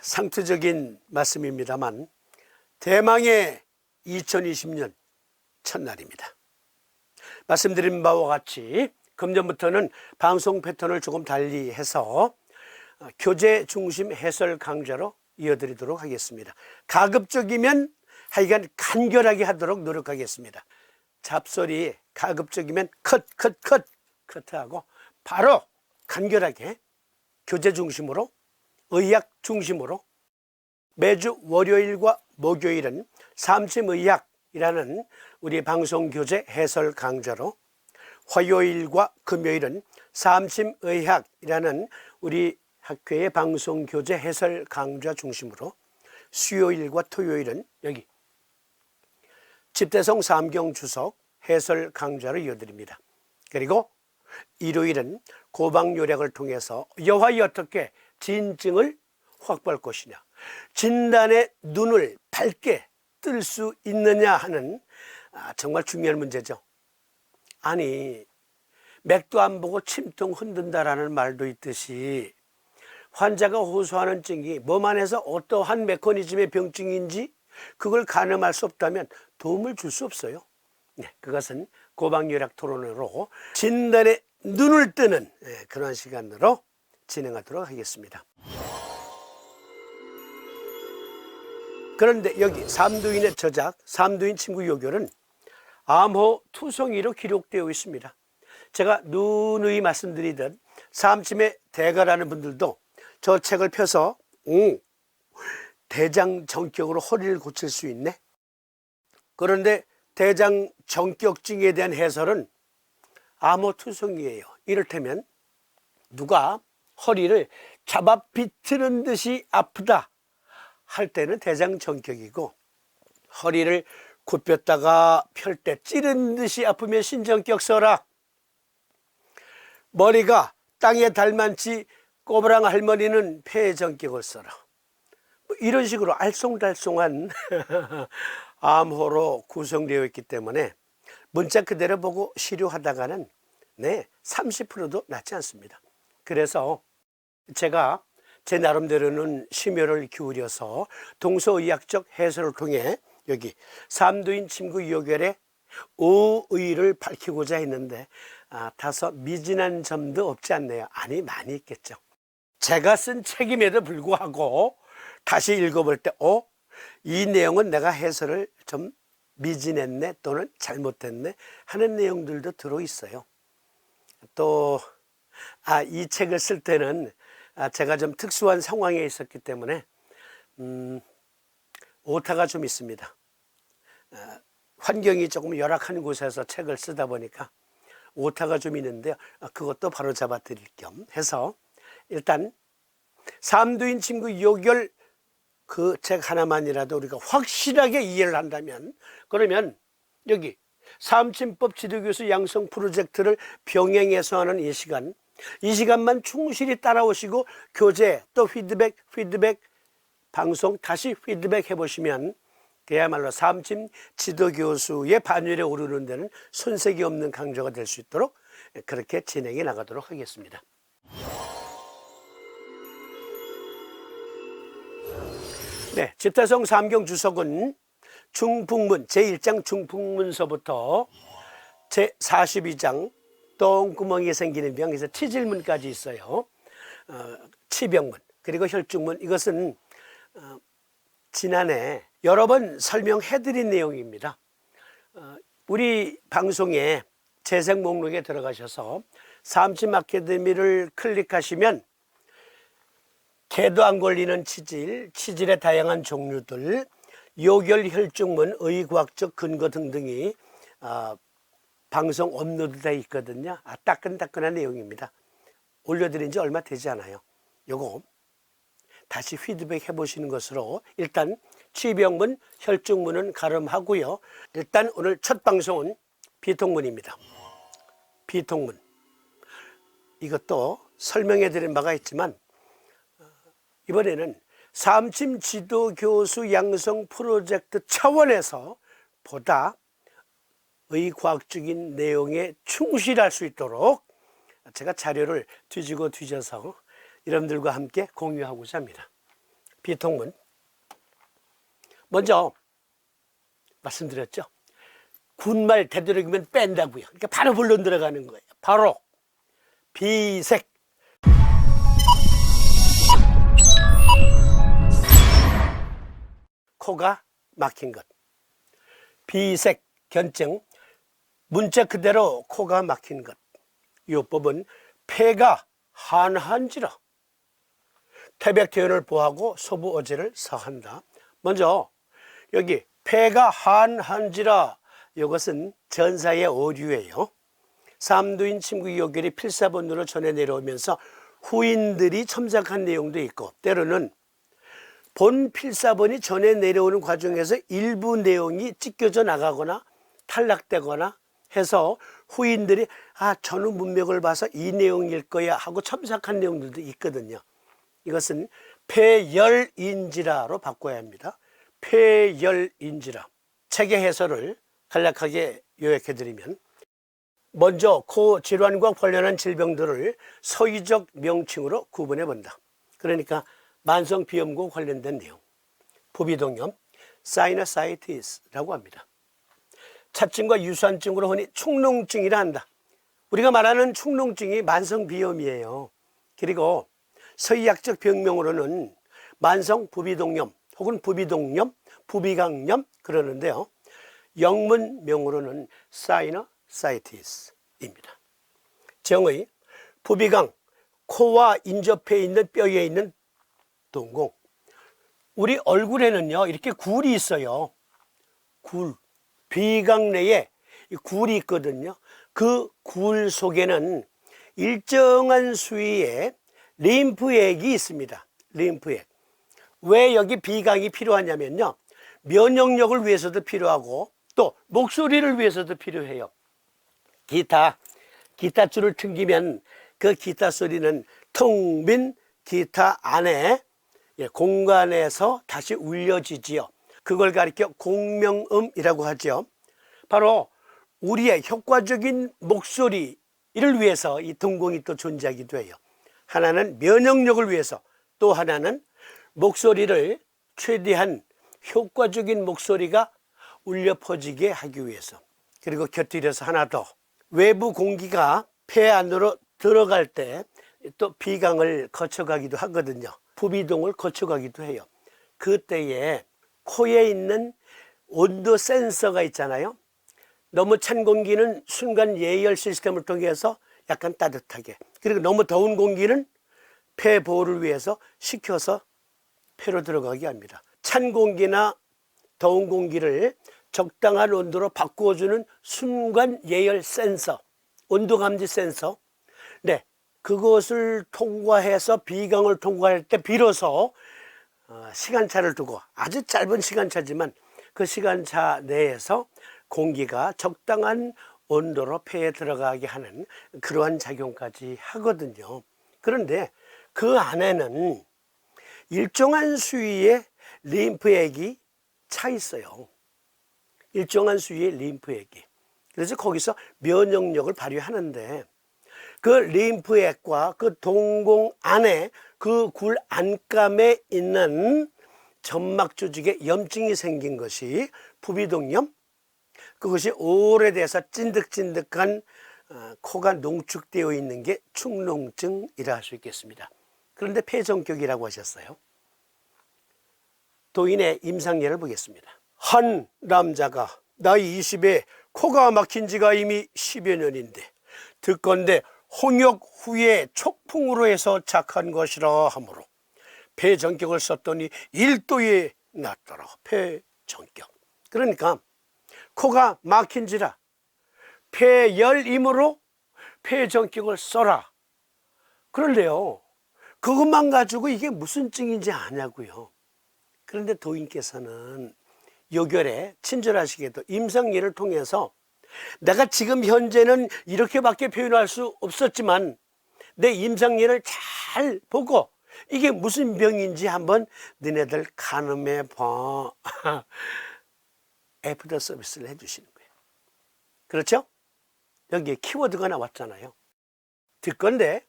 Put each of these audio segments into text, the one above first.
상투적인 말씀입니다만 대망의 2020년 첫날입니다. 말씀드린 바와 같이 금년부터는 방송 패턴을 조금 달리해서 교재 중심 해설 강좌로 이어드리도록 하겠습니다. 가급적이면 하여간 간결하게 하도록 노력하겠습니다. 잡소리 가급적이면 커트하고 바로 간결하게 교재 중심으로 의학 중심으로 매주 월요일과 목요일은 삼심의학이라는 우리 방송 교재 해설 강좌로 화요일과 금요일은 삼심의학이라는 우리 학회의 방송 교재 해설 강좌 중심으로 수요일과 토요일은 여기 집대성 삼경 주석 해설 강좌로 이어드립니다. 그리고 일요일은 고방요약을 통해서 여하이 어떻게 진증을 확보할 것이냐, 진단의 눈을 밝게 뜰 수 있느냐 하는 정말 중요한 문제죠. 아니, 맥도 안 보고 침통 흔든다라는 말도 있듯이 환자가 호소하는 증이 몸 안에서 어떠한 메커니즘의 병증인지 그걸 가늠할 수 없다면 도움을 줄 수 없어요. 네, 그것은 고방요약 토론으로 진단에 눈을 뜨는 그런 시간으로 진행하도록 하겠습니다. 그런데 여기 삼두인의 저작, 삼두인 친구 요결은 암호 투성이로 기록되어 있습니다. 제가 누누이 말씀드리듯 삼침의 대가라는 분들도 저 책을 펴서 대장정격으로 허리를 고칠 수 있네. 그런데 대장정격증에 대한 해설은 암호투성이에요. 이를테면 누가 허리를 잡아 비트는 듯이 아프다 할 때는 대장정격이고, 허리를 굽혔다가 펼 때 찌른 듯이 아프면 신정격 써라. 머리가 땅에 닮았지 꼬부랑 할머니는 폐정격을 써라. 이런 식으로 알쏭달쏭한 암호로 구성되어 있기 때문에 문자 그대로 보고 시료하다가는 30%도 낫지 않습니다. 그래서 제가 제 나름대로는 심혈을 기울여서 동서의학적 해설을 통해 여기 삼두인 침구 요결의 오의를 밝히고자 했는데 다소 미진한 점도 없지 않네요. 아니, 많이 있겠죠. 제가 쓴 책임에도 불구하고 다시 읽어볼 때 이 내용은 내가 해설을 좀 미진했네 또는 잘못했네 하는 내용들도 들어있어요. 또 이 책을 쓸 때는 제가 좀 특수한 상황에 있었기 때문에 오타가 좀 있습니다. 환경이 조금 열악한 곳에서 책을 쓰다 보니까 오타가 좀 있는데요. 그것도 바로 잡아 드릴 겸 해서 일단 삼두인 친구 요결 그 책 하나만이라도 우리가 확실하게 이해를 한다면, 그러면 여기 삼침법 지도교수 양성 프로젝트를 병행해서 하는 이 시간만 충실히 따라오시고 교재 또 피드백 방송 다시 피드백 해보시면 그야말로 삼침 지도교수의 반열에 오르는 데는 손색이 없는 강좌가 될 수 있도록 그렇게 진행해 나가도록 하겠습니다. 네, 집대성 삼경 주석은 중풍문 제1장 중풍문서부터 제42장 똥구멍이 생기는 병에서 치질문까지 있어요. 치병문 그리고 혈중문, 이것은 지난해 여러 번 설명해드린 내용입니다. 우리 방송에 재생 목록에 들어가셔서 삼침 아카데미를 클릭하시면 개도 안 걸리는 치질의 다양한 종류들, 요결 혈중문, 의과학적 근거 등등이 방송 업로드 되어 있거든요. 따끈따끈한 내용입니다. 올려드린 지 얼마 되지 않아요. 요거 다시 피드백 해보시는 것으로 일단 치병문, 혈중문은 가름하고요. 일단 오늘 첫 방송은 비통문입니다. 비통문, 이것도 설명해 드린 바가 있지만 이번에는 삼침 지도교수 양성 프로젝트 차원에서 보다 의과학적인 내용에 충실할 수 있도록 제가 자료를 뒤지고 뒤져서 여러분들과 함께 공유하고자 합니다. 비통문. 먼저 말씀드렸죠. 군말 되도록이면 뺀다고요. 그러니까 바로 본론 들어가는 거예요. 바로 비색. 코가 막힌 것. 비색 견증. 문자 그대로 코가 막힌 것. 요법은 폐가 한한지라 태백퇴원을 보하고 소부어제를 사한다. 먼저 여기 폐가 한한지라, 이것은 전사의 오류예요. 삼두인 침구 요결이 필사본으로 전해 내려오면서 후인들이 첨삭한 내용도 있고, 때로는 본 필사본이 전해 내려오는 과정에서 일부 내용이 찢겨져 나가거나 탈락되거나 해서 후인들이 전후 문맥을 봐서 이 내용일 거야 하고 첨삭한 내용들도 있거든요. 이것은 폐열인지라로 바꿔야 합니다. 폐열인지라. 책의 해설을 간략하게 요약해드리면, 먼저 코 질환과 관련한 질병들을 서의적 명칭으로 구분해 본다. 그러니까 만성 비염과 관련된 내용, 부비동염, 사이너사이티스라고 합니다. 차증과 유사증으로 흔히 축농증이라 한다. 우리가 말하는 축농증이 만성 비염이에요. 그리고 서의학적 병명으로는 만성 부비동염 혹은 부비동염, 부비강염 그러는데요. 영문명으로는 사이너사이티스입니다. 정의, 부비강, 코와 인접해 있는 뼈에 있는 동공. 우리 얼굴에는요, 이렇게 굴이 있어요. 굴. 비강 내에 굴이 있거든요. 그 굴 속에는 일정한 수위의 림프액이 있습니다. 림프액. 왜 여기 비강이 필요하냐면요, 면역력을 위해서도 필요하고 또 목소리를 위해서도 필요해요. 기타 줄을 튕기면 그 기타 소리는 텅 빈 기타 안에 공간에서 다시 울려지지요. 그걸 가리켜 공명음이라고 하죠. 바로 우리의 효과적인 목소리를 위해서 이 동공이 또 존재하기도 해요. 하나는 면역력을 위해서, 또 하나는 목소리를 최대한 효과적인 목소리가 울려 퍼지게 하기 위해서. 그리고 곁들여서 하나 더, 외부 공기가 폐 안으로 들어갈 때 또 비강을 거쳐가기도 하거든요. 부비동을 거쳐가기도 해요. 그때에 코에 있는 온도 센서가 있잖아요. 너무 찬 공기는 순간 예열 시스템을 통해서 약간 따뜻하게, 그리고 너무 더운 공기는 폐 보호를 위해서 식혀서 폐로 들어가게 합니다. 찬 공기나 더운 공기를 적당한 온도로 바꾸어주는 순간 예열 센서, 온도 감지 센서. 네, 그것을 통과해서 비강을 통과할 때 비로소 시간차를 두고, 아주 짧은 시간차지만 그 시간차 내에서 공기가 적당한 온도로 폐에 들어가게 하는 그러한 작용까지 하거든요. 그런데 그 안에는 일정한 수위의 림프액이 차 있어요. 일정한 수위의 림프액이. 그래서 거기서 면역력을 발휘하는데, 그 림프액과 그 동공 안에 그 굴 안감에 있는 점막 조직에 염증이 생긴 것이 부비동염, 그것이 오래돼서 찐득찐득한 코가 농축되어 있는 게 축농증이라 할 수 있겠습니다. 그런데 폐정격이라고 하셨어요. 도인의 임상예를 보겠습니다. 한 남자가 나이 20에 코가 막힌 지가 이미 10여 년인데 듣건대 홍역 후에 촉풍으로 해서 착한 것이라 하므로 폐정격을 썼더니 1도에 났더라. 폐정격. 그러니까 코가 막힌지라 폐열이므로 폐정격을 써라. 그런데요, 그것만 가지고 이게 무슨 증인지 아냐고요. 그런데 도인께서는 요결에 친절하시게도 임상예를 통해서 내가 지금 현재는 이렇게밖에 표현할 수 없었지만 내 임상예를 잘 보고 이게 무슨 병인지 한번 너네들 가늠해 봐. 애프터 서비스를 해주시는 거예요. 그렇죠? 여기에 키워드가 나왔잖아요. 듣건데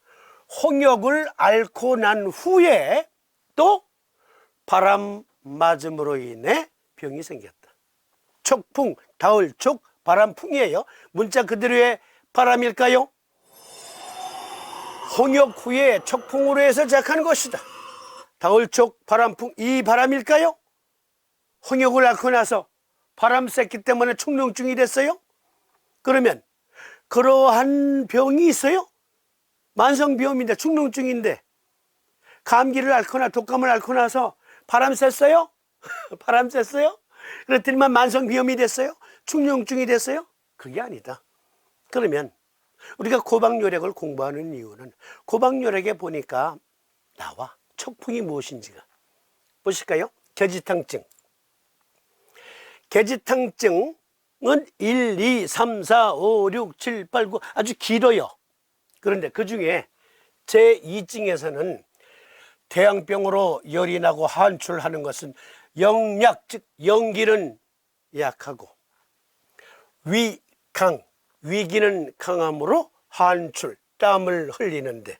홍역을 앓고 난 후에 또 바람 맞음으로 인해 병이 생겼다. 촉풍, 다을촉, 바람풍이에요. 문자 그대로의 바람일까요? 홍역 후에 촉풍으로 해서 시작한 것이다. 다을촉, 바람풍, 이 바람일까요? 홍역을 앓고 나서 바람 쐈기 때문에 축농증이 됐어요? 그러면 그러한 병이 있어요? 만성비염인데 축농증인데 감기를 앓거나 독감을 앓고 나서 바람 쐈어요? 바람 쐈어요? 그랬더니만 만성비염이 됐어요? 축농증이 됐어요? 그게 아니다. 그러면 우리가 고방요лек을 공부하는 이유는 고방요лек에 보니까 나와 촉풍이 무엇인지가. 보실까요? 겨지탕증. 겨지탕증은 1, 2, 3, 4, 5, 6, 7, 8, 9 아주 길어요. 그런데 그 중에 제2증에서는 대양병으로 열이 나고 한출하는 것은 영약, 즉 연기는 약하고 위강, 위기는 강함으로 한출, 땀을 흘리는데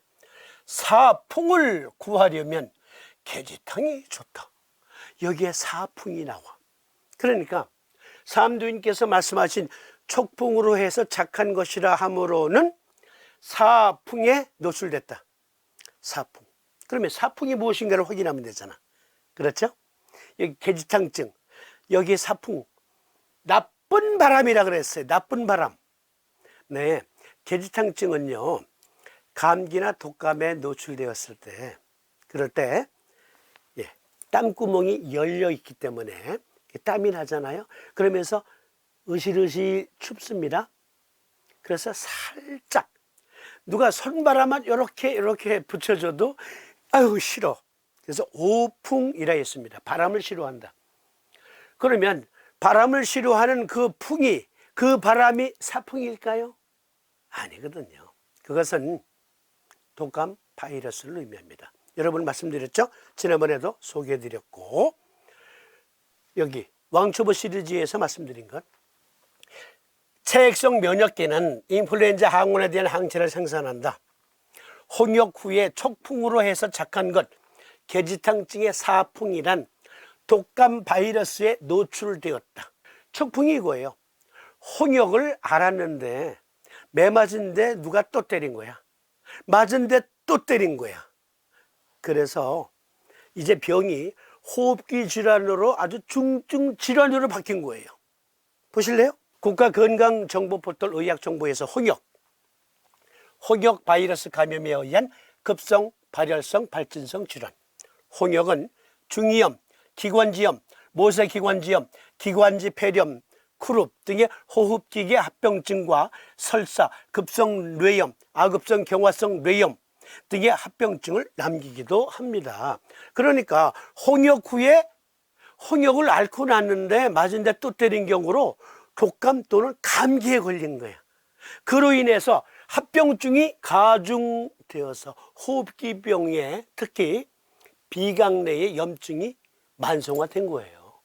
사풍을 구하려면 겨지탕이 좋다. 여기에 사풍이 나와. 그러니까 삼두인께서 말씀하신 촉풍으로 해서 착한 것이라 함으로는 사풍에 노출됐다. 사풍. 그러면 사풍이 무엇인가를 확인하면 되잖아. 그렇죠? 여기 겨지탕증, 여기 사풍, 나쁜 바람이라 그랬어요. 나쁜 바람. 네, 겨지탕증은요, 감기나 독감에 노출되었을 때, 그럴 때 땀구멍이 열려 있기 때문에 땀이 나잖아요. 그러면서 으실으실 춥습니다. 그래서 살짝 누가 손바람만 이렇게 붙여줘도 아유 싫어. 그래서 오풍이라 했습니다. 바람을 싫어한다. 그러면 바람을 싫어하는 그 풍이, 그 바람이 사풍일까요? 아니거든요. 그것은 독감 바이러스를 의미합니다. 여러분 말씀드렸죠? 지난번에도 소개해드렸고, 여기 왕초보 시리즈에서 말씀드린 것, 체액성 면역계는 인플루엔자 항원에 대한 항체를 생산한다. 홍역 후에 촉풍으로 해서 착한 것, 겨지탕증의 사풍이란 독감 바이러스에 노출되었다. 촉풍이 이거예요. 홍역을 앓았는데 매 맞은데 누가 또 때린 거야. 맞은데 또 때린 거야. 그래서 이제 병이 호흡기 질환으로 아주 중증 질환으로 바뀐 거예요. 보실래요? 국가건강정보포털 의학정보에서 홍역 바이러스 감염에 의한 급성 발열성 발진성 질환. 홍역은 중이염, 기관지염, 모세기관지염, 기관지 폐렴, 크룹 등의 호흡기계 합병증과 설사, 급성 뇌염, 아급성 경화성 뇌염 등의 합병증을 남기기도 합니다. 그러니까 홍역 후에 홍역을 앓고 났는데 맞은데 또 때린 경우로 독감 또는 감기에 걸린 거야. 그로 인해서 합병증이 가중되어서 호흡기병에 특히 비강 내의 염증이 만성화된 거예요.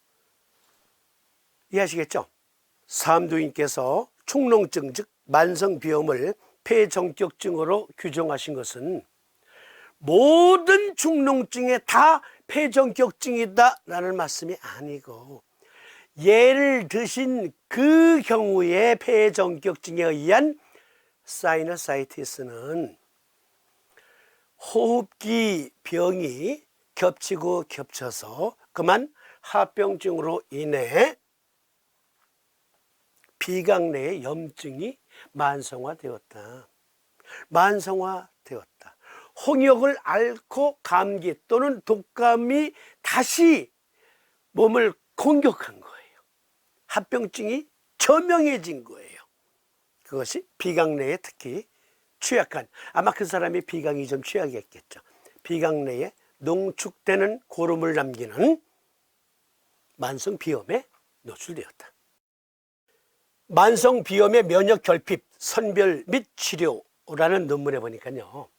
이해하시겠죠? 삼두인께서 축농증, 즉 만성비염을 폐정격증으로 규정하신 것은 모든 축농증에 다 폐정격증이다 라는 말씀이 아니고, 예를 드신 그 경우에 폐정격증에 의한 사이너사이티스는 호흡기 병이 겹치고 겹쳐서 그만 합병증으로 인해 비강 내의 염증이 만성화되었다. 만성화되었다. 홍역을 앓고 감기 또는 독감이 다시 몸을 공격한 거예요. 합병증이 저명해진 거예요. 그것이 비강 내에 특히 취약한, 아마 그 사람이 비강이 좀 취약했겠죠. 비강 내에 농축되는 고름을 남기는 만성비염에 노출되었다. 만성비염의 면역결핍, 선별 및 치료라는 논문에 보니까요,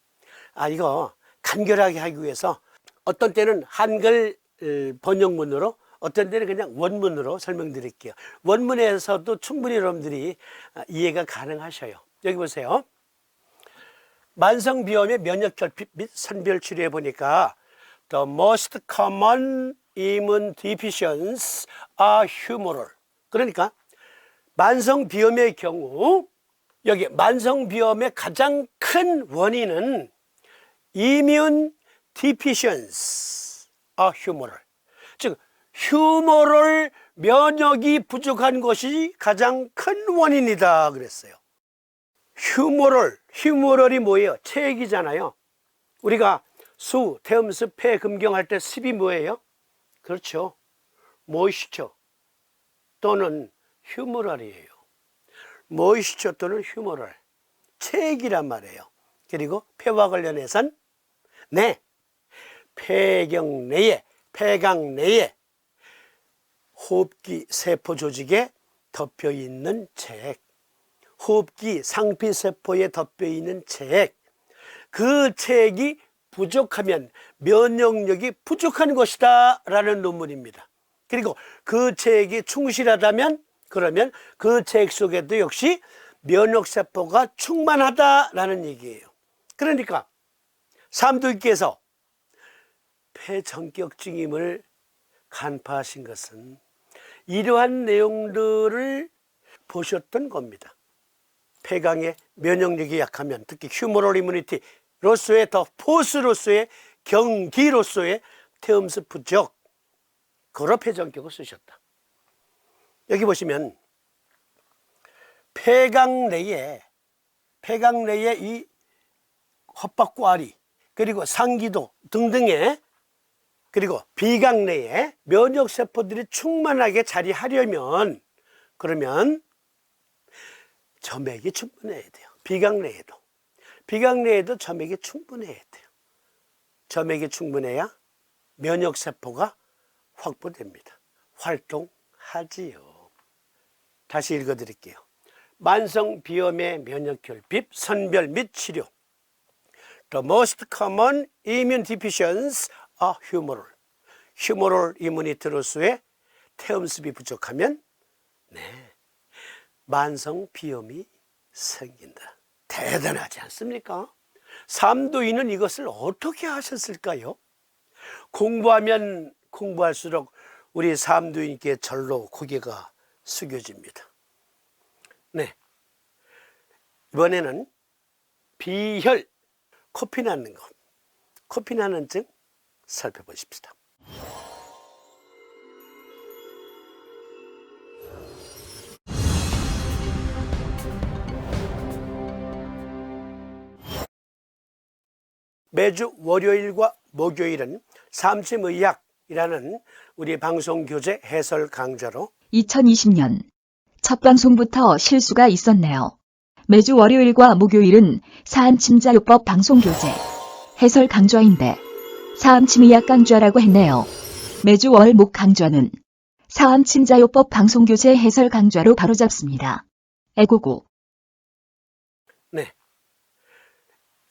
이거 간결하게 하기 위해서 어떤 때는 한글 번역문으로, 어떤 때는 그냥 원문으로 설명드릴게요. 원문에서도 충분히 여러분들이 이해가 가능하셔요. 여기 보세요. 만성비염의 면역결핍 및 선별치료에 보니까 The most common immune deficiencies are humoral. 그러니까 만성비염의 경우 여기 만성비염의 가장 큰 원인은 immune deficiencies are humoral. 즉 휴머럴 면역이 부족한 것이 가장 큰 원인이다 그랬어요. 휴머럴이 뭐예요? 체액이잖아요. 우리가 수, 태음수, 폐, 금경할 때 습이 뭐예요? 그렇죠. 모이스처 또는 휴머럴이에요. 모이스처 또는 휴머럴. 체액이란 말이에요. 그리고 폐와 관련해선 폐경 내에, 폐강 내에 호흡기 세포 조직에 덮여 있는 체액, 호흡기 상피세포에 덮여 있는 체액, 그 체액이 부족하면 면역력이 부족한 것이다 라는 논문입니다. 그리고 그 체액이 충실하다면 그러면 그 체액 속에도 역시 면역세포가 충만하다라는 얘기예요. 그러니까 삼두이께서 폐전격증임을 간파하신 것은 이러한 내용들을 보셨던 겁니다. 폐강의 면역력이 약하면 특히 휴머럴 이뮤니티로서의 더 포스로서의 경기로서의 태음수 부족, 그런 폐전격을 쓰셨다. 여기 보시면 폐강 내에 이 헛박과리 그리고 상기도 등등의 그리고 비강 내에 면역세포들이 충만하게 자리하려면 그러면 점액이 충분해야 돼요. 비강 내에도 점액이 충분해야 돼요. 점액이 충분해야 면역세포가 확보됩니다. 활동하지요. 다시 읽어드릴게요. 만성비염의 면역결핍, 선별 및 치료. The most common immune deficiencies are humoral. 휴머럴 이뮤니티로서의 태음습이 부족하면 만성비염이 생긴다. 대단하지 않습니까? 삼도인은 이것을 어떻게 하셨을까요? 공부하면 공부할수록 우리 삼도인께 절로 고개가 숙여집니다. 이번에는 비혈, 코피 나는 것, 코피 나는 증 살펴보십시다. 매주 월요일과 목요일은 삼침의학이라는 우리 방송교재 해설 강좌로 2020년 첫 방송부터 실수가 있었네요. 매주 월요일과 목요일은 사암침자요법 방송교재 해설 강좌인데 사암침의학 강좌라고 했네요. 매주 월, 목 강좌는 사암침자요법 방송교재 해설 강좌로 바로잡습니다. 애고고.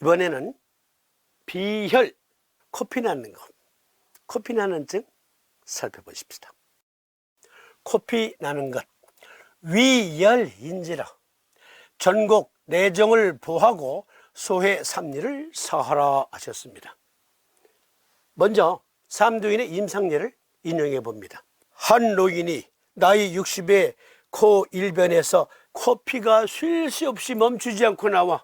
이번에는 비혈, 코피 나는 것, 코피 나는 증 살펴보십시다. 코피 나는 것, 위열인지라 전곡 내정을 보하고 소해 삼리를 사하라 하셨습니다. 먼저 삼도인의 임상례를 인용해 봅니다. 한 노인이 나이 60에 코 일변에서 코피가 쉴 새 없이 멈추지 않고 나와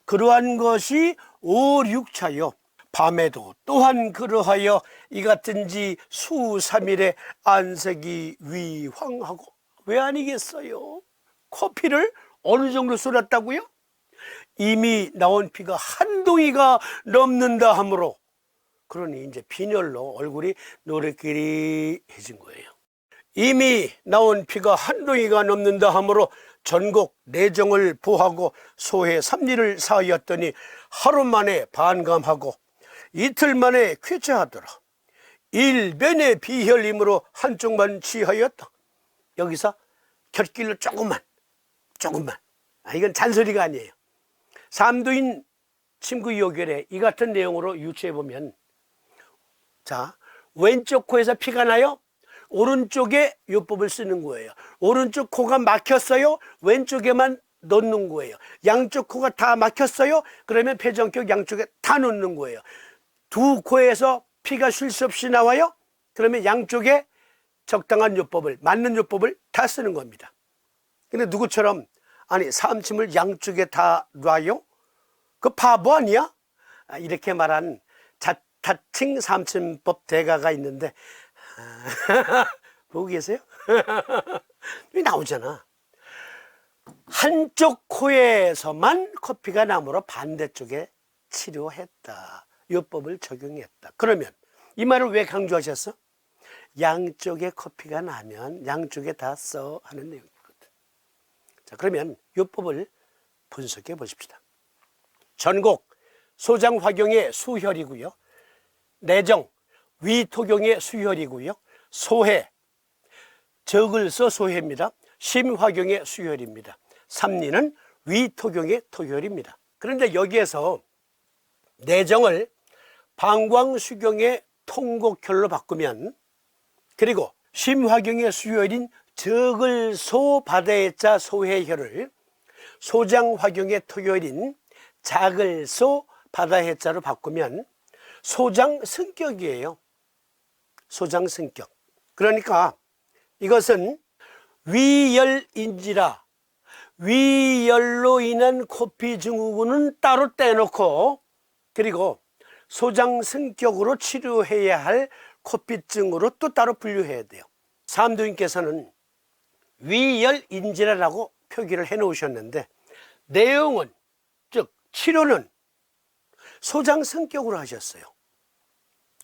그러한 것이 5, 6차요. 밤에도 또한 그러하여 이 같은지 수 3일에 안색이 위황하고 왜 아니겠어요? 코피를 어느 정도 쏟았다고요? 이미 나온 피가 한 동이가 넘는다 하므로 그러니 이제 빈혈로 얼굴이 노릇끼리해진 거예요. 이미 나온 피가 한 동이가 넘는다 하므로 전곡 내정을 보하고 소해 삼리를 사하였더니 하루 만에 반감하고 이틀 만에 쾌차하더라. 일변의 비혈임으로 한쪽만 취하였다. 여기서 곁길로 조금만 이건 잔소리가 아니에요. 삼도인 침구 요결에 이 같은 내용으로 유추해 보면 자, 왼쪽 코에서 피가 나요. 오른쪽에 요법을 쓰는 거예요. 오른쪽 코가 막혔어요. 왼쪽에만 넣는 거예요. 양쪽 코가 다 막혔어요. 그러면 폐전격 양쪽에 다 넣는 거예요. 두 코에서 피가 쉴 새 없이 나와요? 그러면 양쪽에 적당한 요법을, 맞는 요법을 다 쓰는 겁니다. 근데 누구처럼 아니 사암침을 양쪽에 다 놔요? 그 바보 아니야? 이렇게 말한 자칭 사암침법 대가가 있는데 보고 계세요? 여기 나오잖아. 한쪽 코에서만 코피가 나므로 반대쪽에 치료했다. 요법을 적용했다. 그러면 이 말을 왜 강조하셨어? 양쪽에 코피가 나면 양쪽에 다 써 하는 내용이거든. 자, 그러면 요법을 분석해 보십시다. 전곡, 소장화경의 수혈이고요. 내정, 위토경의 수혈이고요. 소해, 적을서 소해입니다. 심화경의 수혈입니다. 삼리는 위토경의 토혈입니다. 그런데 여기에서 내정을 방광수경의 통곡혈로 바꾸면, 그리고 심화경의 수혈인 적을소 바다해자 소해혈을 소장화경의 토혈인 작을소 바다해자로 바꾸면 소장승격이에요. 소장승격. 그러니까 이것은 위열인지라 위열로 인한 코피 증후군은 따로 떼놓고, 그리고 소장승격으로 치료해야 할 코피증으로 또 따로 분류해야 돼요. 사암도인께서는 위열인지라라고 표기를 해 놓으셨는데, 내용은, 즉 치료는 소장승격으로 하셨어요.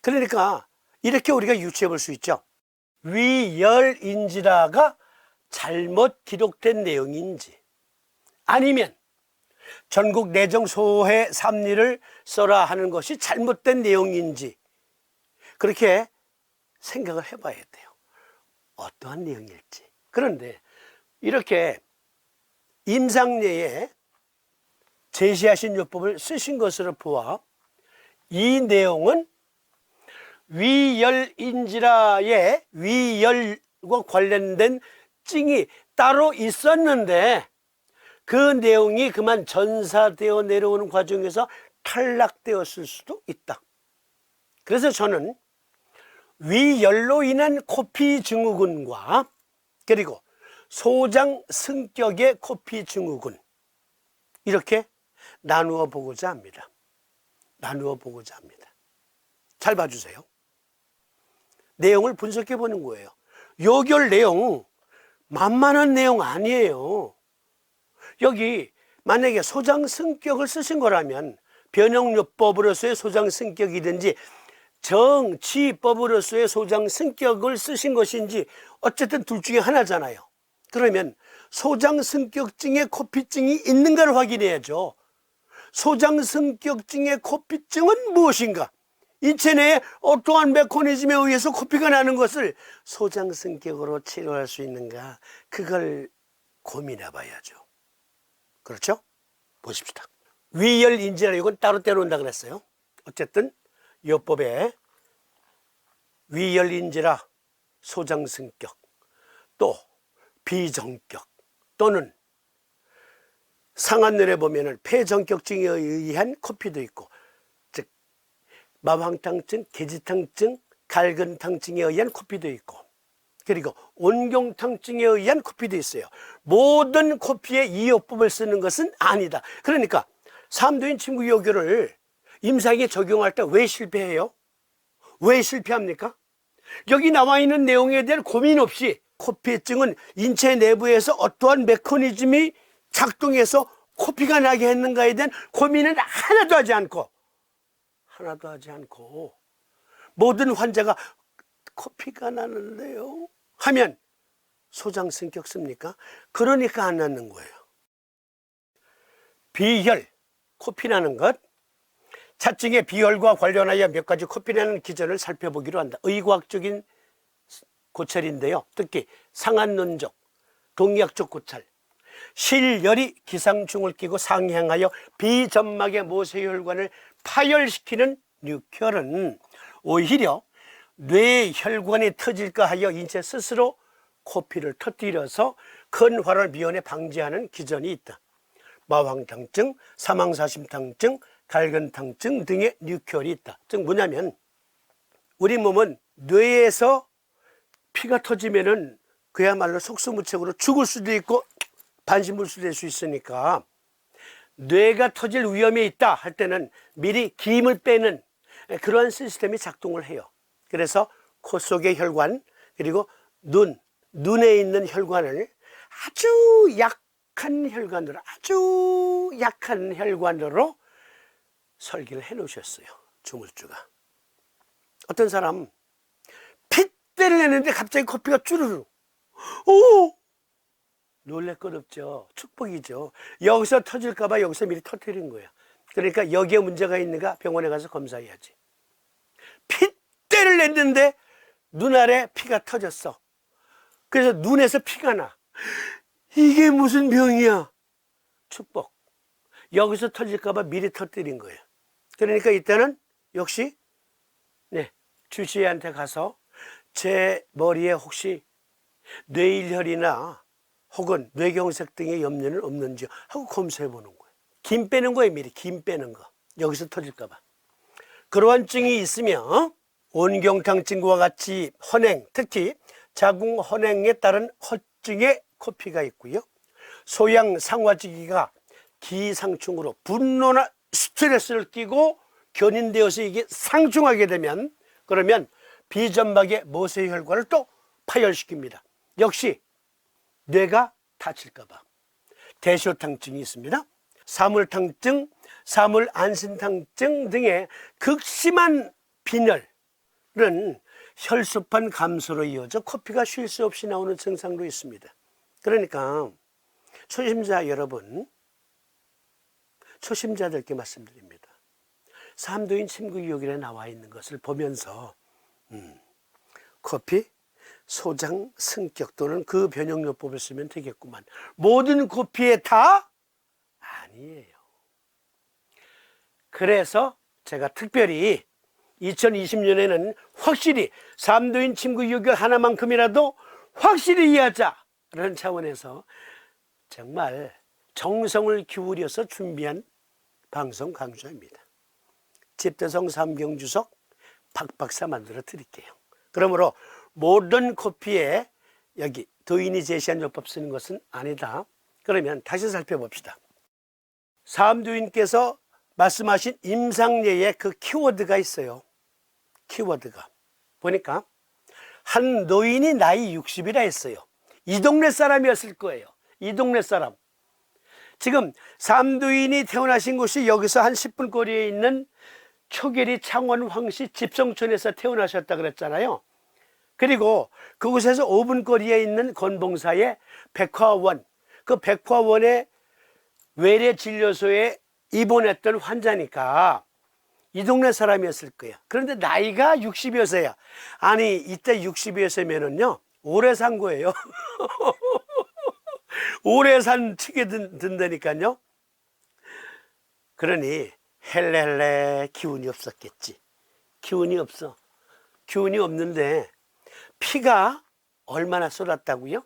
그러니까 이렇게 우리가 유추해 볼 수 있죠. 위열인지라가 잘못 기록된 내용인지, 아니면 전국 내정 소해 삼리를 써라 하는 것이 잘못된 내용인지, 그렇게 생각을 해봐야 돼요. 어떠한 내용일지. 그런데 이렇게 임상례에 제시하신 요법을 쓰신 것으로 보아 이 내용은 위열인지라의 위열과 관련된 증이 따로 있었는데 그 내용이 그만 전사되어 내려오는 과정에서 탈락되었을 수도 있다. 그래서 저는 위열로 인한 코피 증후군과 그리고 소장 승격의 코피 증후군, 이렇게 나누어 보고자 합니다. 나누어 보고자 합니다. 잘 봐주세요. 내용을 분석해 보는 거예요. 요결 내용 만만한 내용 아니에요. 여기 만약에 소장승격을 쓰신 거라면 변형요법으로서의 소장승격이든지 정치법으로서의 소장승격을 쓰신 것인지 어쨌든 둘 중에 하나잖아요. 그러면 소장승격증에 코피증이 있는가를 확인해야죠. 소장승격증의 코피증은 무엇인가? 인체 내에 어떠한 메커니즘에 의해서 코피가 나는 것을 소장승격으로 치료할 수 있는가? 그걸 고민해 봐야죠. 그렇죠? 보십시다. 위열인지라 이건 따로 떼놓는다 그랬어요. 어쨌든 요법에 위열인지라 소장승격, 또 비정격, 또는 상한눈에 보면은 폐정격증에 의한 코피도 있고, 즉 마황탕증, 계지탕증, 갈근탕증에 의한 코피도 있고, 그리고 온경탕증에 의한 코피도 있어요. 모든 코피에 이 요법을 쓰는 것은 아니다. 그러니까 사암도인 친구 요교를 임상에 적용할 때 왜 실패해요? 왜 실패합니까? 여기 나와 있는 내용에 대한 고민 없이 코피증은 인체 내부에서 어떠한 메커니즘이 작동해서 코피가 나게 했는가에 대한 고민은 하나도 하지 않고 모든 환자가 코피가 나는데요 하면 소장승격 씁니까? 그러니까 안 낫는 거예요. 비혈, 코피 나는 것, 차증의 비혈과 관련하여 몇 가지 코피 나는 기전을 살펴보기로 한다. 의과학적인 고찰인데요. 특히 상한눈족, 동약적 고찰, 실열이 기상충을 끼고 상행하여 비점막의 모세혈관을 파열시키는 뇌혈은 오히려 뇌혈관이 터질까 하여 인체 스스로 코피를 터뜨려서 큰 화를 미연에 방지하는 기전이 있다. 마황탕증, 사망사심탕증, 갈근탕증 등의 뇌혈이 있다. 즉 뭐냐면 우리 몸은 뇌에서 피가 터지면은 그야말로 속수무책으로 죽을 수도 있고 반신불수 될 수 있으니까 뇌가 터질 위험이 있다 할 때는 미리 김을 빼는 그런 시스템이 작동을 해요. 그래서 코 속의 혈관 그리고 눈에 있는 혈관을 아주 약한 혈관으로 설계를 해 놓으셨어요. 주물주가. 어떤 사람 핏대를 내는데 갑자기 코피가 쭈르르. 오! 놀랄 것 없죠. 축복이죠. 여기서 터질까봐 여기서 미리 터뜨린 거예요. 그러니까 여기에 문제가 있는가 병원에 가서 검사해야지. 핏대를 냈는데 눈 아래 피가 터졌어. 그래서 눈에서 피가 나. 이게 무슨 병이야? 축복. 여기서 터질까봐 미리 터뜨린 거예요. 그러니까 이때는 역시 주치의한테 가서 제 머리에 혹시 뇌일혈이나 혹은 뇌경색 등의 염려는 없는지 하고 검사해 보는 거예요. 김 빼는 거예요. 미리 김 빼는 거. 여기서 터질까봐. 그러한 증이 있으면 온경탕증과 같이 헌행, 특히 자궁 헌행에 따른 허증의 코피가 있고요. 소양 상화지기가 기상충으로 분노나 스트레스를 띠고 견인되어서 이게 상충하게 되면 그러면 비점막의 모세혈관을 또 파열시킵니다. 역시 뇌가 다칠까봐. 대쇼탕증이 있습니다. 사물탕증, 사물안신탕증 등의 극심한 빈혈은 혈소판 감소로 이어져 코피가 쉴 수 없이 나오는 증상도 있습니다. 그러니까 초심자 여러분, 초심자들께 말씀드립니다. 삼도인 침구유혹일에 나와 있는 것을 보면서 코피, 소장, 승격 또는 그 변형요법을 쓰면 되겠구만. 모든 코피에 다 아니에요. 그래서 제가 특별히 2020년에는 확실히 삼도인 침구유혹 하나만큼이라도 확실히 이해하자라는 차원에서 정말 정성을 기울여서 준비한 방송 강좌입니다. 집대성 삼경주석 박 박사 만들어 드릴게요. 그러므로 모든 코피에 여기 도인이 제시한 요법 쓰는 것은 아니다. 그러면 다시 살펴봅시다. 삼도인께서 말씀하신 임상례의 그 키워드가 있어요. 키워드가 보니까 한 노인이 나이 60이라 했어요. 이 동네 사람이었을 거예요. 이 동네 사람. 지금 삼도인이 태어나신 곳이 여기서 한 10분 거리에 있는 초계리 창원 황씨 집성촌에서 태어나셨다 그랬잖아요. 그리고 그곳에서 5분 거리에 있는 건봉사의 백화원, 그 백화원의 외래진료소에 입원했던 환자니까 이 동네 사람이었을 거예요. 그런데 나이가 60이어서야. 아니 이때 60이었으면은요 오래 산 거예요. 오래 산 튀게 든다니까요. 그러니 헬레 기운이 없었겠지. 기운이 없어. 기운이 없는데 피가 얼마나 쏟았다고요?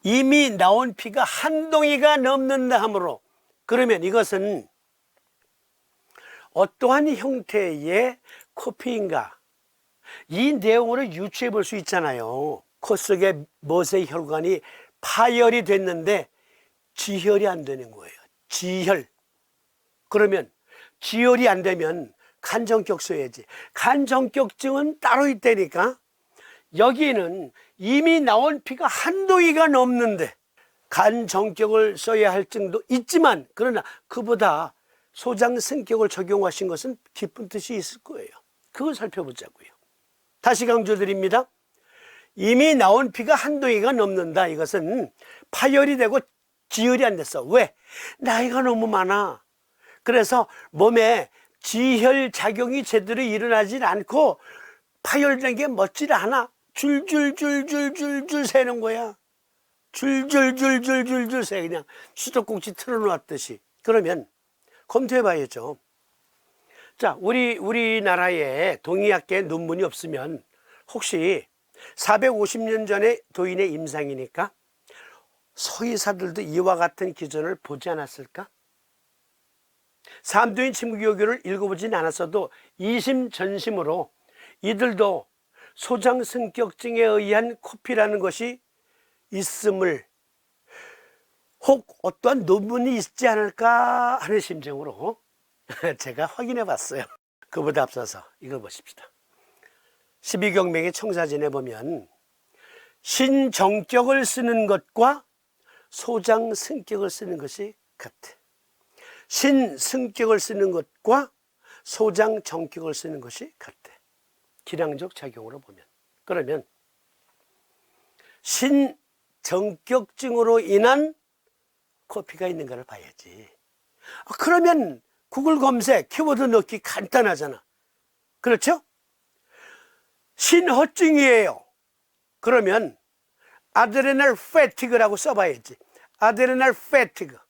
이미 나온 피가 한 동이가 넘는다 하므로 그러면 이것은 어떠한 형태의 코피인가? 이 내용으로 유추해 볼 수 있잖아요. 코 속에 모세혈관이 파열이 됐는데 지혈이 안 되는 거예요. 지혈. 그러면 지혈이 안 되면 간정격 써야지. 간정격증은 따로 있다니까. 여기는 이미 나온 피가 한 동이가 넘는데 간정격을 써야 할 증도 있지만 그러나 그보다 소장승격을 적용하신 것은 깊은 뜻이 있을 거예요. 그걸 살펴보자고요. 다시 강조드립니다. 이미 나온 피가 한 동이가 넘는다. 이것은 파열이 되고 지혈이 안 됐어. 왜? 나이가 너무 많아. 그래서 몸에 지혈 작용이 제대로 일어나질 않고 파열된 게 멋지지 않아. 줄줄줄줄줄줄 새는 거야. 줄줄줄줄줄줄 새. 그냥 수도꼭지 틀어놓았듯이. 그러면 검토해 봐야죠. 자, 우리나라에 동의학계 논문이 없으면 혹시 450년 전에 도인의 임상이니까 서의사들도 이와 같은 기전을 보지 않았을까? 삼도인 침구교교를 읽어보진 않았어도 이심전심으로 이들도 소장성격증에 의한 코피라는 것이 있음을, 혹 어떠한 논문이 있지 않을까 하는 심정으로 제가 확인해 봤어요. 그보다 앞서서 이걸 보십시다. 12경명의 청사진에 보면 신정격을 쓰는 것과 소장승격을 쓰는 것이 같아. 신승격을 쓰는 것과 소장정격을 쓰는 것이 같아. 기량적 작용으로 보면. 그러면 신정격증으로 인한 코피가 있는가를 봐야지. 그러면 구글 검색, 키워드 넣기 간단하잖아. 그렇죠? 신허증이에요. 그러면 아드레날 패티그라고 써봐야지. 아드레날 패티그.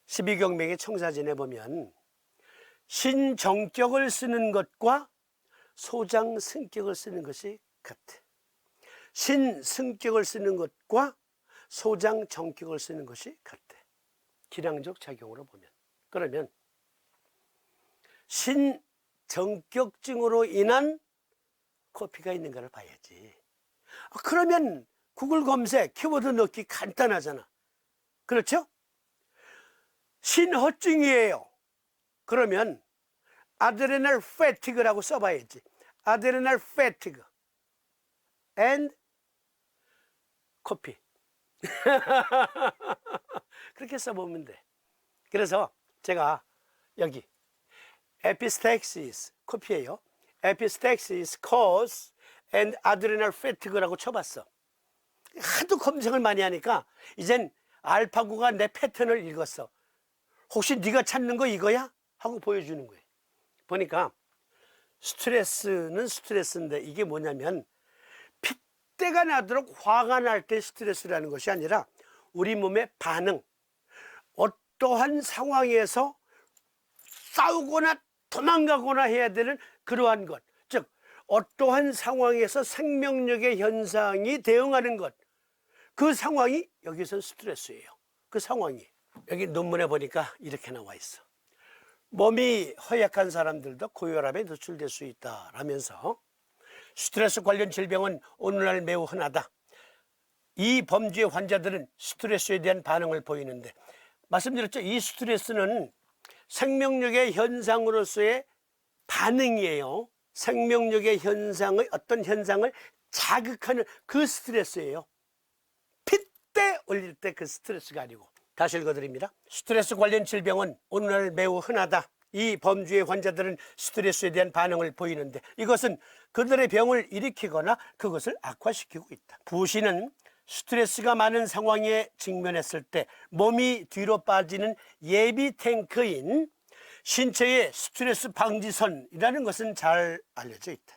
십이경명의 청사진에 보면 신정격을 쓰는 것과 소장승격을 쓰는 것이 같아. 신승격을 쓰는 것과 소장정격을 쓰는 것이 같아. 기량적 작용으로 보면. 그러면 신정격증으로 인한 코피가 있는가를 봐야지. 그러면 구글 검색, 키워드 넣기 간단하잖아. 그렇죠? 신허증이에요. 그러면 아드레날 패티그라고 써봐야지. 아드레날 패티그 and 코피. 그렇게 써보면 돼. 그래서 제가 여기 epistaxis, 코피예요. epistaxis cause and adrenal fatigue라고 쳐봤어. 하도 검색을 많이 하니까 이젠 알파고가 내 패턴을 읽었어. 혹시 네가 찾는 거 이거야? 하고 보여주는 거예요. 보니까 스트레스는 스트레스인데 이게 뭐냐면 핏대가 나도록 화가 날 때 스트레스라는 것이 아니라 우리 몸의 반응, 어떠한 상황에서 싸우거나 도망가거나 해야 되는 그러한 것, 즉 어떠한 상황에서 생명력의 현상이 대응하는 것, 그 상황이 여기서 스트레스예요. 그 상황이 여기 논문에 보니까 이렇게 나와 있어. 몸이 허약한 사람들도 고혈압에 노출될 수 있다라면서 스트레스 관련 질병은 오늘날 매우 흔하다. 이 범주의 환자들은 스트레스에 대한 반응을 보이는데, 말씀드렸죠. 이 스트레스는 생명력의 현상으로서의 반응이에요. 생명력의 현상의 어떤 현상을 자극하는 그 스트레스예요. 핏대 올릴 때 그 스트레스가 아니고. 다시 읽어드립니다. 스트레스 관련 질병은 오늘날 매우 흔하다. 이 범주의 환자들은 스트레스에 대한 반응을 보이는데 이것은 그들의 병을 일으키거나 그것을 악화시키고 있다. 부신은 스트레스가 많은 상황에 직면했을 때 몸이 뒤로 빠지는 예비 탱크인 신체의 스트레스 방지선이라는 것은 잘 알려져 있다.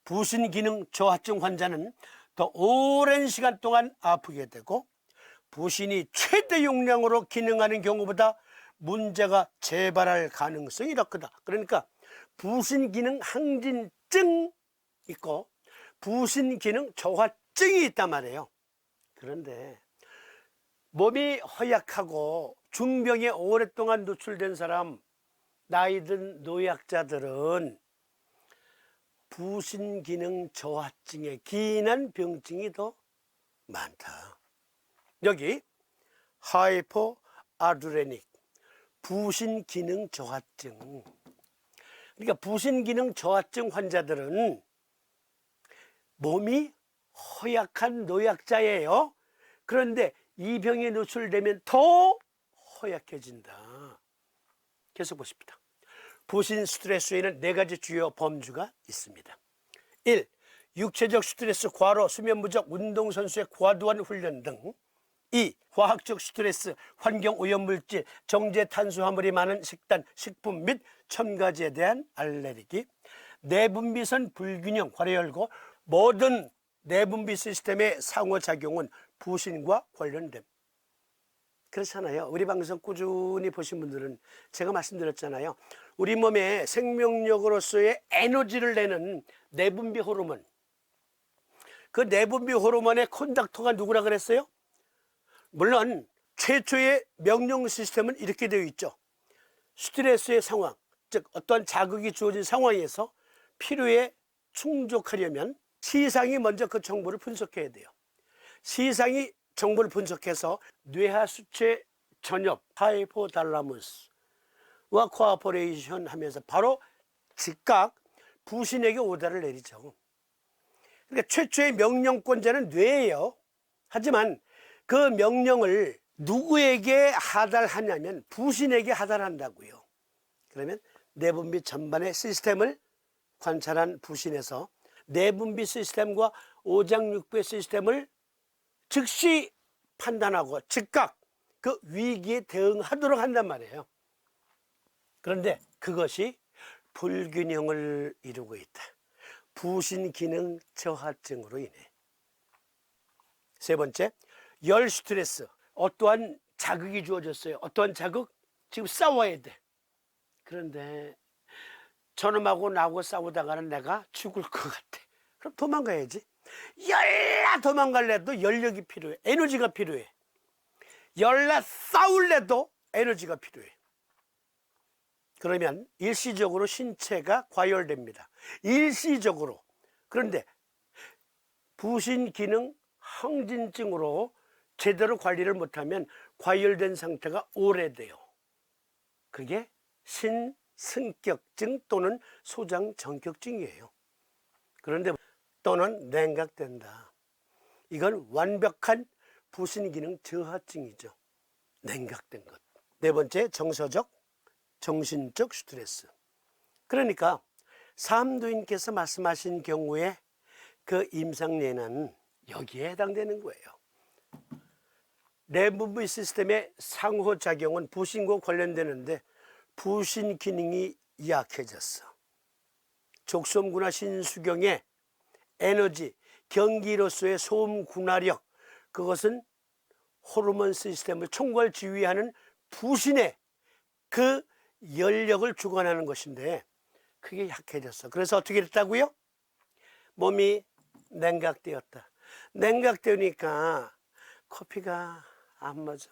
부신 기능 저하증 환자는 더 오랜 시간 동안 아프게 되고 부신이 최대 용량으로 기능하는 경우보다 문제가 재발할 가능성이 더 크다. 그러니까 부신 기능 항진증 있고 부신 기능 저하증이 있단 말이에요. 그런데 몸이 허약하고 중병에 오랫동안 노출된 사람, 나이든 노약자들은 부신 기능 저하증에 기인한 병증이 더 많다. 여기 하이포아드레닉 부신 기능 저하증. 그러니까 부신 기능 저하증 환자들은 몸이 허약한 노약자예요. 그런데 이 병에 노출되면 더 허약해진다. 계속 보십니다. 부신 스트레스에는 4가지 주요 범주가 있습니다. 1. 육체적 스트레스, 과로, 수면 부족, 운동선수의 과도한 훈련 등. 2. 화학적 스트레스, 환경 오염물질, 정제 탄수화물이 많은 식단, 식품 및 첨가제에 대한 알레르기. 내분비선 불균형, 괄호 열고 모든 내분비 시스템의 상호작용은 부신과 관련됨. 그렇잖아요. 우리 방송 꾸준히 보신 분들은 제가 말씀드렸잖아요. 우리 몸에 생명력으로서의 에너지를 내는 내분비 호르몬, 그 내분비 호르몬의 콘덕터가 누구라 그랬어요? 물론 최초의 명령 시스템은 이렇게 되어 있죠. 스트레스의 상황, 즉 어떤 자극이 주어진 상황에서 필요에 충족하려면 시상이 먼저 그 정보를 분석해야 돼요. 시상이 정보를 분석해서 뇌하수체 전엽, 하이포달라무스와 코아포레이션 하면서 바로 즉각 부신에게 오다를 내리죠. 그러니까 최초의 명령권자는 뇌예요. 하지만 그 명령을 누구에게 하달하냐면 부신에게 하달한다고요. 그러면 내분비 전반의 시스템을 관찰한 부신에서 내분비 시스템과 오장육부의 시스템을 즉시 판단하고 즉각 그 위기에 대응하도록 한단 말이에요. 그런데 그것이 불균형을 이루고 있다. 부신 기능 저하증으로 인해. 세 번째, 열 스트레스. 어떠한 자극이 주어졌어요. 어떠한 자극? 지금 싸워야 돼. 그런데 저놈하고 나하고 싸우다가는 내가 죽을 것 같아. 그럼 도망가야지. 열나 도망갈래도 연력이 필요해. 에너지가 필요해. 열나 싸울래도 에너지가 필요해. 그러면 일시적으로 신체가 과열됩니다. 일시적으로. 그런데 부신 기능 항진증으로 제대로 관리를 못하면 과열된 상태가 오래돼요. 그게 신승격증 또는 소장정격증이에요. 그런데 또는 냉각된다. 이건 완벽한 부신기능 저하증이죠. 냉각된 것. 네 번째, 정서적, 정신적 스트레스. 그러니까 삼도인께서 말씀하신 경우에 그 임상례는 여기에 해당되는 거예요. 내분비 시스템의 상호작용은 부신과 관련되는데 부신 기능이 약해졌어. 족소음구나 신수경의 에너지, 경기로서의 소음 군화력, 그것은 호르몬 시스템을 총괄 지휘하는 부신의 그 연력을 주관하는 것인데 그게 약해졌어. 그래서 어떻게 됐다고요? 몸이 냉각되었다. 냉각되니까 커피가 안 맞아.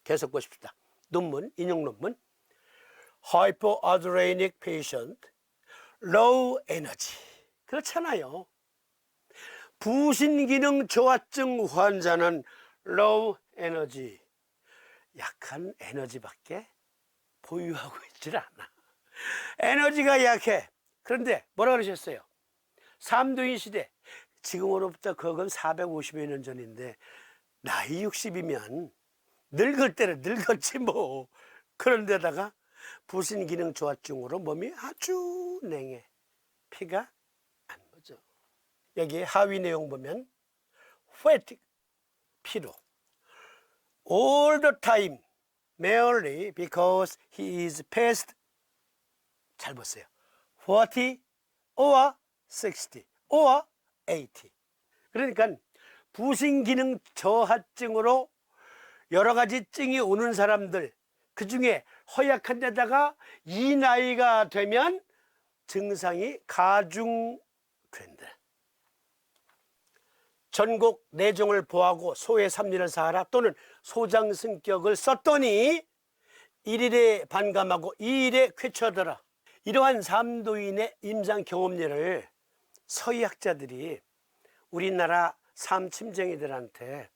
계속 보십시다. 논문, 인용 논문. Hypoadrenalic patient, low energy. 그렇잖아요. 부신기능 저하증 환자는 low energy, 약한 에너지밖에 보유하고 있질 않아. 에너지가 약해. 그런데 뭐라 그러셨어요? 삼도인 시대, 지금으로부터 그건 450여 년 전인데 나이 60이면 늙을 때는 늙었지 뭐. 그런데다가 부신기능 저하증으로 몸이 아주 냉해. 피가 안 맞아. 여기 하위 내용 보면 fatigue, 피로. All the time, merely because he is past. 잘 보세요. 40 or 60 or 80. 그러니까 부신기능 저하증으로 여러 가지 증이 오는 사람들, 그 중에 허약한 데다가 이 나이가 되면 증상이 가중된다. 전곡 내종을 보하고 소의 삼리를 사하라 또는 소장승격을 썼더니 1일에 반감하고 2일에 쾌처하더라. 이러한 삼도인의 임상 경험례를 서의학자들이 우리나라 삼침쟁이들한테,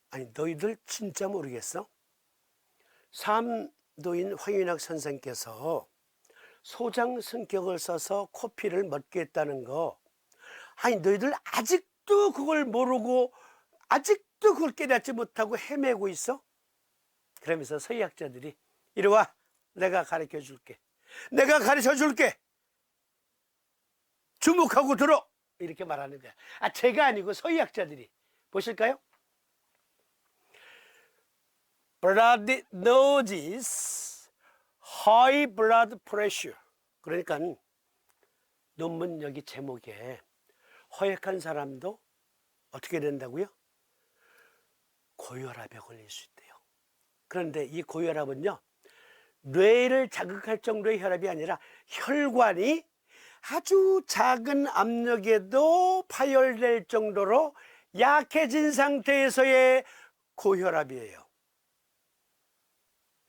아니 너희들 진짜 모르겠어? 삼도인 황윤학 선생께서 소장승격을 써서 코피를 먹게 했다는 거, 아니 너희들 아직도 그걸 모르고 아직도 그걸 깨닫지 못하고 헤매고 있어? 그러면서 서의학자들이 이리 와, 내가 가르쳐 줄게. 내가 가르쳐 줄게. 주목하고 들어. 이렇게 말하는 거야. 제가 아니고 서의학자들이. 보실까요? Blood noses, high blood pressure. 그러니까 논문 여기 제목에 허약한 사람도 어떻게 된다고요? 고혈압에 걸릴 수 있대요. 그런데 이 고혈압은요, 뇌를 자극할 정도의 혈압이 아니라 혈관이 아주 작은 압력에도 파열될 정도로 약해진 상태에서의 고혈압이에요.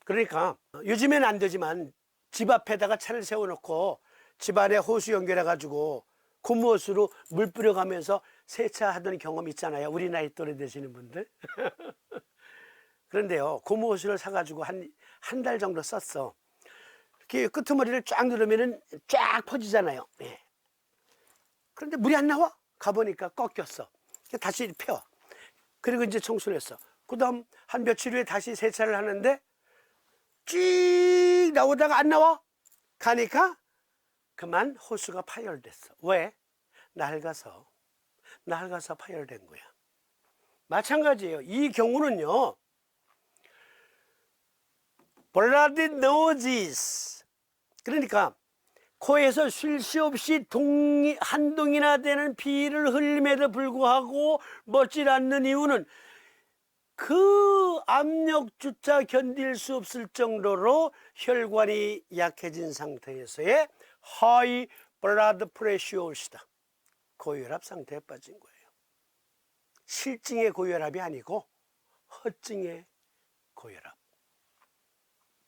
그러니까 요즘엔 안 되지만 집 앞에다가 차를 세워놓고 집안에 호수 연결해가지고 고무호수로 물 뿌려가면서 세차하던 경험 있잖아요. 우리 나이 또래 되시는 분들. 그런데요, 고무호수를 사가지고 한 달 정도 썼어. 이렇게 끄트머리를 쫙 누르면은 쫙 퍼지잖아요. 예. 그런데 물이 안 나와? 가보니까 꺾였어. 다시 펴. 그리고 이제 청소를 했어. 그 다음 한 며칠 후에 다시 세차를 하는데 쭉 나오다가 안 나와? 가니까 그만 호수가 파열됐어. 왜? 낡아서 파열된 거야. 마찬가지예요. 이 경우는요, blood noses. 그러니까 코에서 쉴 새 없이 한 동이나 되는 피를 흘림에도 불구하고 멎질 않는 이유는 그 압력조차 견딜 수 없을 정도로 혈관이 약해진 상태에서의 high blood pressure이다. 고혈압 상태에 빠진 거예요. 실증의 고혈압이 아니고 허증의 고혈압.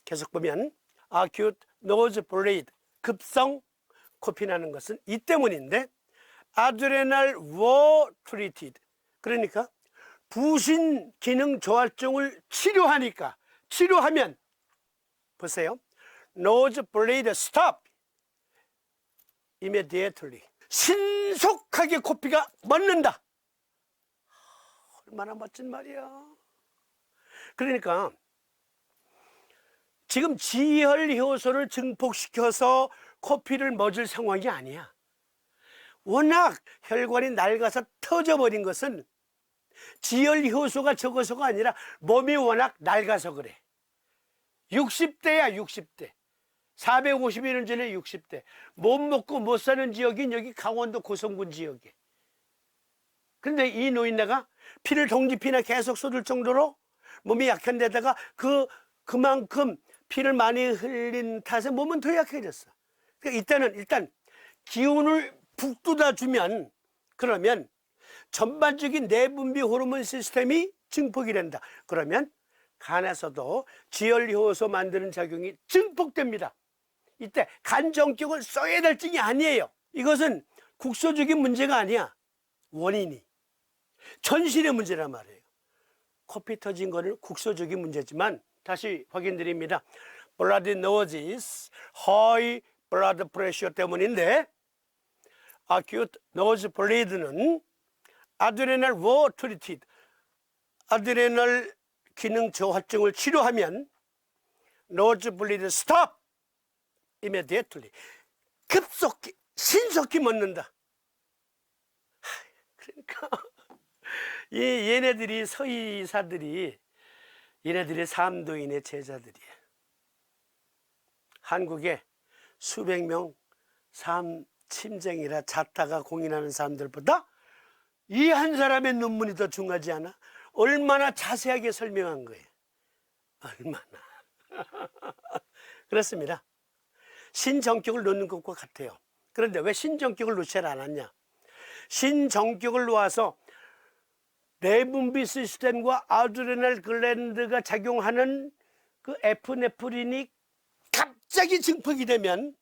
계속 보면 acute nose bleed, 급성 코피 나는 것은 이 때문인데 adrenal were treated, 그러니까 부신 기능 저하증을 치료하면 보세요. nose bleed stop immediately. 신속하게 코피가 멎는다. 얼마나 멋진 말이야. 그러니까 지금 지혈 효소를 증폭시켜서 코피를 멎을 상황이 아니야. 워낙 혈관이 낡아서 터져버린 것은 지혈 효소가 적어서가 아니라 몸이 워낙 낡아서 그래. 60대야 60대. 450년 전에 60대. 못 먹고 못 사는 지역인 여기 강원도 고성군 지역에. 그런데 이 노인네가 피를 동지피나 계속 쏟을 정도로 몸이 약한 데다가 그만큼 피를 많이 흘린 탓에 몸은 더 약해졌어. 그러니까 이때는 일단 기운을 북돋아 주면, 그러면 전반적인 내분비 호르몬 시스템이 증폭이 된다. 그러면 간에서도 지혈효소 만드는 작용이 증폭됩니다. 이때 간 정격을 써야 될 증이 아니에요. 이것은 국소적인 문제가 아니야. 원인이 전신의 문제란 말이에요. 코피 터진 거는 국소적인 문제지만 다시 확인드립니다. blood noses, high blood pressure 때문인데 acute nose bleed는 adrenal were treated, 아드레날 기능 저하증을 치료하면 nose bleed stop immediately. 급속히 신속히 멎는다. 그러니까 얘네들이 서의사들이 얘네들이 삼도인의 제자들이야. 한국에 수백 명 삶침쟁이라 잣다가 공인하는 사람들보다 이 한 사람의 논문이 더 중요하지 않아? 얼마나 자세하게 설명한 거예요. 얼마나. 그렇습니다. 신정격을 놓는 것과 같아요. 그런데 왜 신정격을 놓지 않았냐? 신정격을 놓아서 내분비 시스템과 아드레날 글랜드가 작용하는 그 에프네프린이 갑자기 증폭이 되면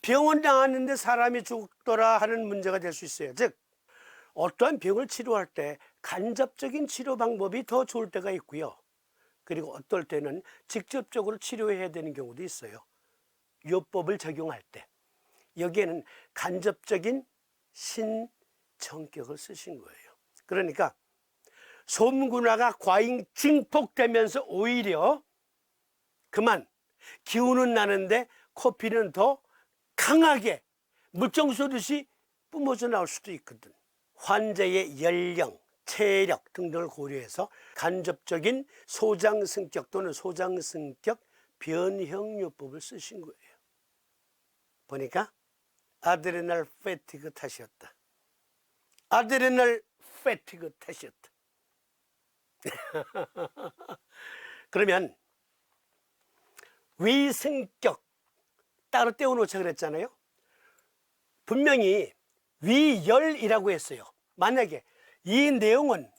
병원 나왔는데 사람이 죽더라 하는 문제가 될 수 있어요. 즉 어떠한 병을 치료할 때 간접적인 치료 방법이 더 좋을 때가 있고요. 그리고 어떨 때는 직접적으로 치료해야 되는 경우도 있어요. 요법을 적용할 때. 여기에는 간접적인 신정격을 쓰신 거예요. 그러니까 솜군화가 과잉 증폭되면서 오히려 그만 기운은 나는데 코피는 더 강하게 물정 쏘듯이 뿜어져 나올 수도 있거든. 환자의 연령, 체력 등등을 고려해서 간접적인 소장승격 또는 소장승격 변형요법을 쓰신 거예요. 보니까 아드레날 패티그 탓이었다. 아드레날 패티그 탓이었다. 그러면 위승격 따로 떼어놓자 그랬잖아요. 분명히 위열이라고 했어요. 만약에 이 내용은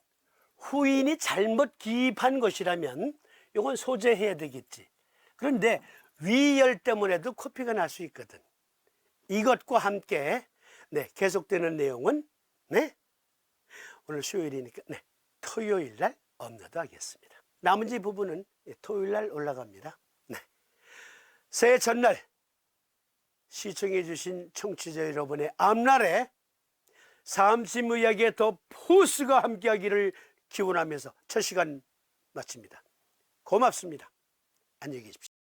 후인이 잘못 기입한 것이라면 이건 소재해야 되겠지. 그런데 위열 때문에도 코피가 날 수 있거든. 이것과 함께 계속되는 내용은 오늘 수요일이니까 토요일 날 업로드하겠습니다. 나머지 부분은 토요일 날 올라갑니다. 새해 전날 시청해 주신 청취자 여러분의 앞날에 삼심의학의 더 포스가 함께하기를 기원하면서 첫 시간 마칩니다. 고맙습니다. 안녕히 계십시오.